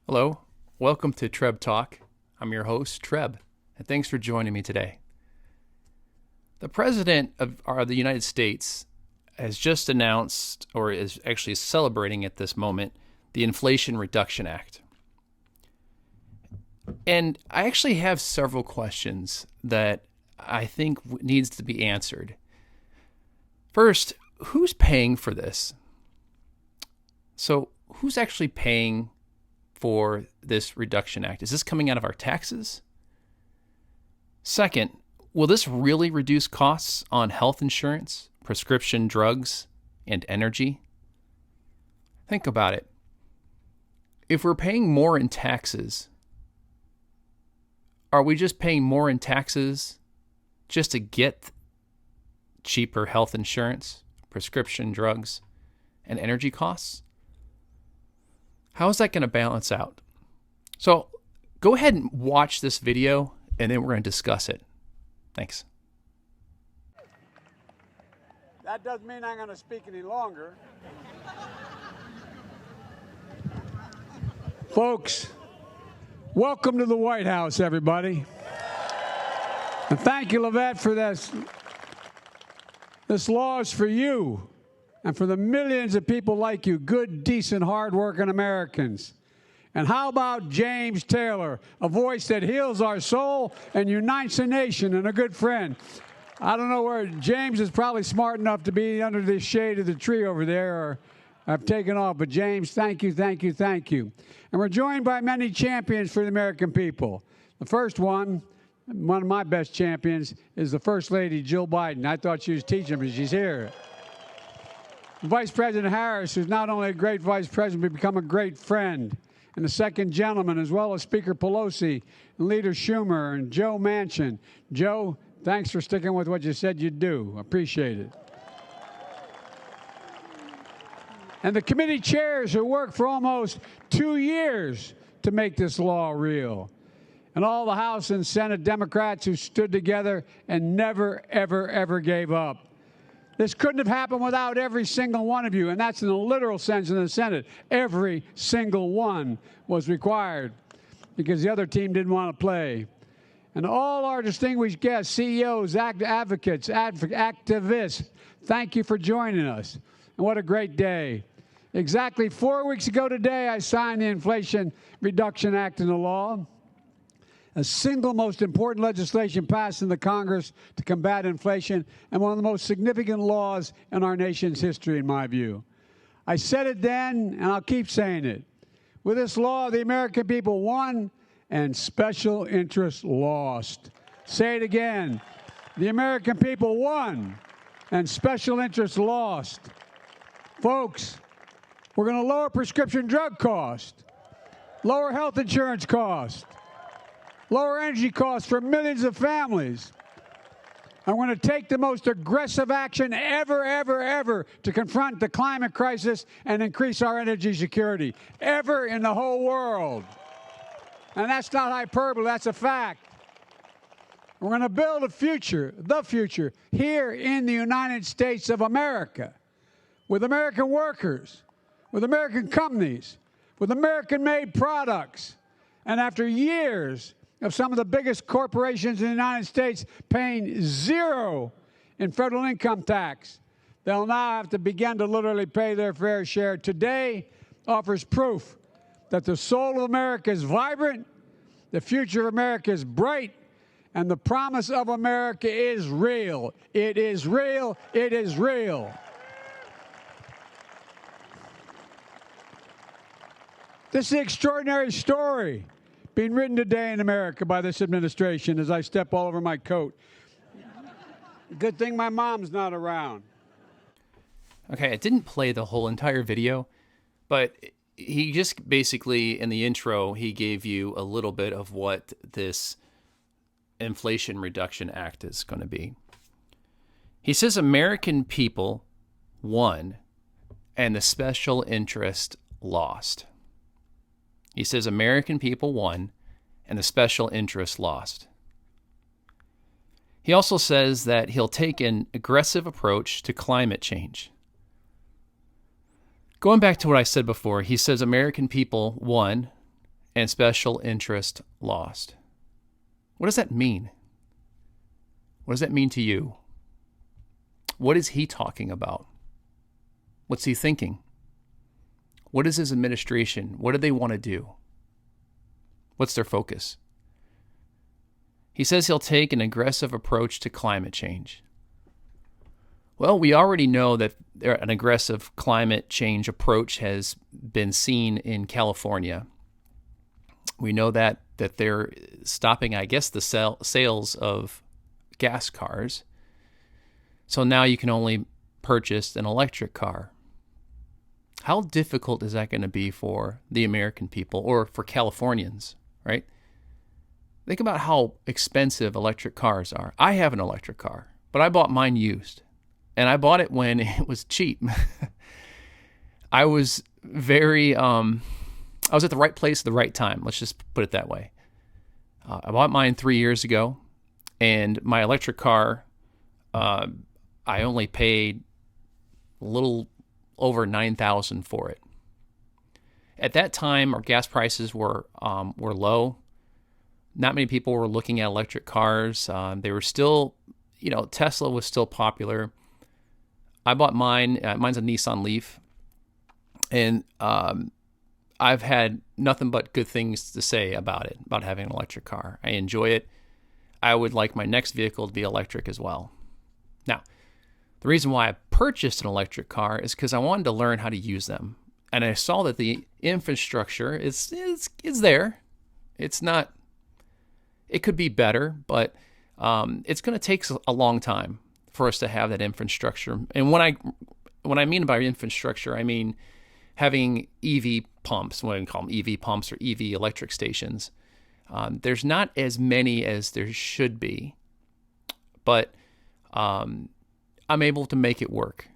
Hello, welcome to Treb Talk. I'm your host, Treb, and thanks for joining me today. The President of the United States has just announced, or is actually celebrating at this moment, the Inflation Reduction Act. And I actually have several questions that I think needs to be answered. First, who's paying for this? So, who's actually paying for this Reduction Act? Is this coming out of our taxes? Second, will this really reduce costs on health insurance, prescription drugs, and energy? Think about it. If we're paying more in taxes, are we just paying more in taxes just to get cheaper health insurance, prescription drugs, and energy costs? How is that going to balance out? So go ahead and watch this video, and then we're going to discuss it. Thanks. That doesn't mean I'm going to speak any longer. Folks, welcome to the White House, everybody. And thank you, Lavette, for this. This law is for you and for the millions of people like you, good, decent, hard-working Americans. And how about James Taylor, a voice that heals our soul and unites a nation and a good friend? I don't know where James is probably smart enough to be under the shade of the tree over there, or I've taken off. But James, thank you, thank you, thank you. And we're joined by many champions for the American people. The first one of my best champions, is the First Lady, Jill Biden. I thought she was teaching, but she's here. Vice President Harris, who's not only a great vice president, but become a great friend. And the second gentleman, as well as Speaker Pelosi and Leader Schumer and Joe Manchin. Joe, thanks for sticking with what you said you'd do. Appreciate it. And the committee chairs who worked for almost 2 years to make this law real. And all the House and Senate Democrats who stood together and never, ever, ever gave up. This couldn't have happened without every single one of you, and that's in the literal sense in the Senate. Every single one was required because the other team didn't want to play. And all our distinguished guests, CEOs, advocates, activists, thank you for joining us. And what a great day. Exactly 4 weeks ago today, I signed the Inflation Reduction Act into law. A single most important legislation passed in the Congress to combat inflation, and one of the most significant laws in our nation's history, in my view. I said it then, and I'll keep saying it. With this law, the American people won, and special interests lost. Say it again. The American people won, and special interests lost. Folks, we're going to lower prescription drug costs, lower health insurance costs, lower energy costs for millions of families. I'm going to take the most aggressive action ever to confront the climate crisis and increase our energy security, ever in the whole world. And that's not hyperbole, that's a fact. We're going to build the future, here in the United States of America, with American workers, with American companies, with American-made products. And after years of some of the biggest corporations in the United States paying zero in federal income tax, they'll now have to begin to literally pay their fair share. Today offers proof that the soul of America is vibrant, the future of America is bright, and the promise of America is real. It is real. It is real. This is an extraordinary story being written today in America by this administration as I step all over my coat. Good thing my mom's not around. Okay, I didn't play the whole entire video, but he just basically, in the intro, he gave you a little bit of what this Inflation Reduction Act is going to be. He says American people won and the special interest lost. He says American people won and the special interest lost. He also says that he'll take an aggressive approach to climate change. Going back to what I said before, he says American people won and special interest lost. What does that mean? What does that mean to you? What is he talking about? What's he thinking? What is his administration? What do they want to do? What's their focus? He says he'll take an aggressive approach to climate change. Well, we already know that an aggressive climate change approach has been seen in California. We know that they're stopping, I guess, the sales of gas cars. So now you can only purchase an electric car. How difficult is that going to be for the American people or for Californians, right? Think about how expensive electric cars are. I have an electric car, but I bought mine used. And I bought it when it was cheap. I was I was at the right place at the right time. Let's just put it that way. I bought mine 3 years ago, and my electric car, I only paid a little over $9,000 for it. At that time, our gas prices were low. Not many people were looking at electric cars. They were still, Tesla was still popular. I bought mine. Mine's a Nissan Leaf, and I've had nothing but good things to say about it, about having an electric car. I enjoy it. I would like my next vehicle to be electric as well. Now, the reason why I purchased an electric car is because I wanted to learn how to use them, and I saw that the infrastructure is there. It's not. It could be better, but it's going to take a long time for us to have that infrastructure. And when I mean by infrastructure, I mean having EV pumps, what I call them EV pumps or EV electric stations. There's not as many as there should be, but I'm able to make it work.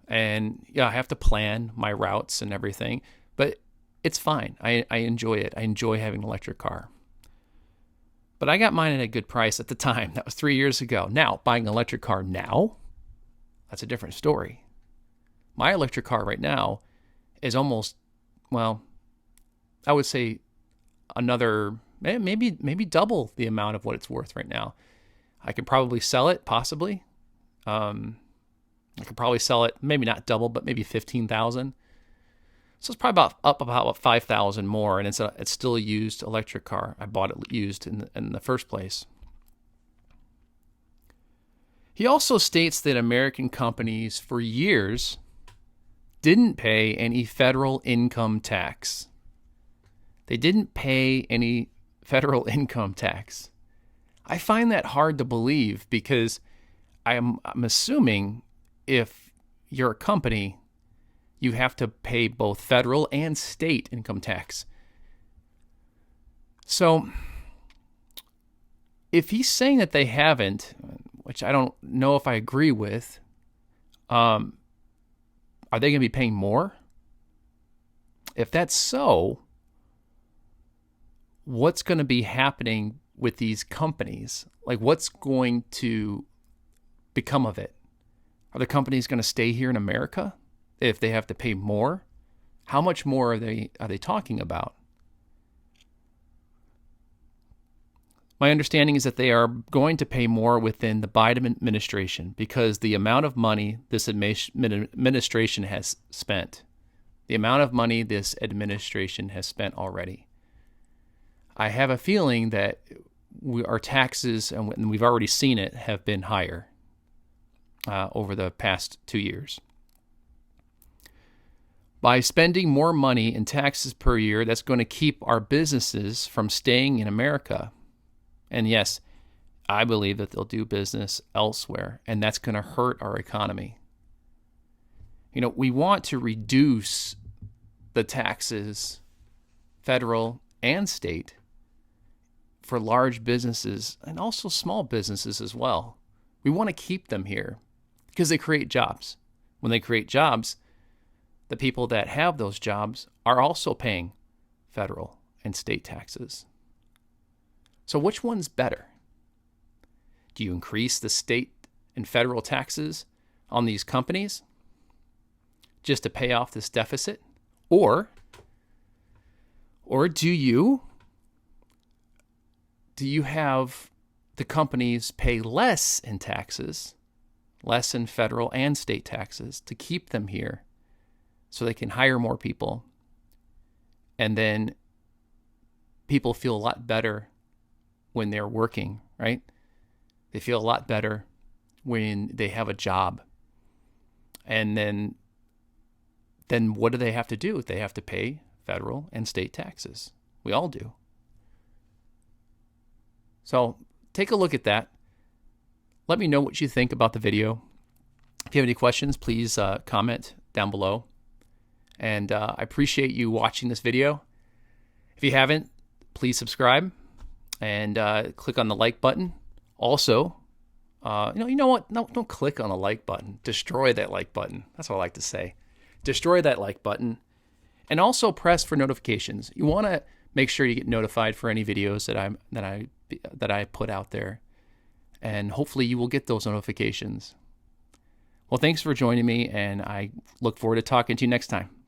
And I have to plan my routes and everything, but it's fine. I enjoy it. I enjoy having an electric car. But I got mine at a good price at the time. That was 3 years ago. Now, buying an electric car now, that's a different story. My electric car right now is almost, I would say another, maybe double the amount of what it's worth right now. I could probably sell it, possibly. I could probably sell it, maybe not double, but maybe $15,000. So it's probably up about $5,000 more, and it's still a used electric car. I bought it used in the first place. He also states that American companies for years didn't pay any federal income tax. They didn't pay any federal income tax. I find that hard to believe because I'm assuming if you're a company, you have to pay both federal and state income tax. So if he's saying that they haven't, which I don't know if I agree with, are they going to be paying more? If that's so, what's going to be happening with these companies? Like, what's going to become of it? Are the companies going to stay here in America if they have to pay more? How much more are they talking about? My understanding is that they are going to pay more within the Biden administration because the amount of money this administration has spent, already. I have a feeling that our taxes, and we've already seen it, have been higher over the past 2 years. By spending more money in taxes per year, that's going to keep our businesses from staying in America. And yes, I believe that they'll do business elsewhere, and that's going to hurt our economy. We want to reduce the taxes, federal and state, for large businesses and also small businesses as well. We want to keep them here because they create jobs. When they create jobs, the people that have those jobs are also paying federal and state taxes. So which one's better? Do you increase the state and federal taxes on these companies just to pay off this deficit? Or do you do you have the companies pay less in taxes, less in federal and state taxes to keep them here so they can hire more people? And then people feel a lot better when they're working, right? They feel a lot better when they have a job. And then what do they have to do? They have to pay federal and state taxes. We all do. So take a look at that. Let me know what you think about the video. If you have any questions, please comment down below. And I appreciate you watching this video. If you haven't, please subscribe and click on the like button. Also, you know what? No, don't click on the like button. Destroy that like button. That's what I like to say. Destroy that like button. And also press for notifications. You want to make sure you get notified for any videos that I put out there. And hopefully you will get those notifications. Well, thanks for joining me, and I look forward to talking to you next time.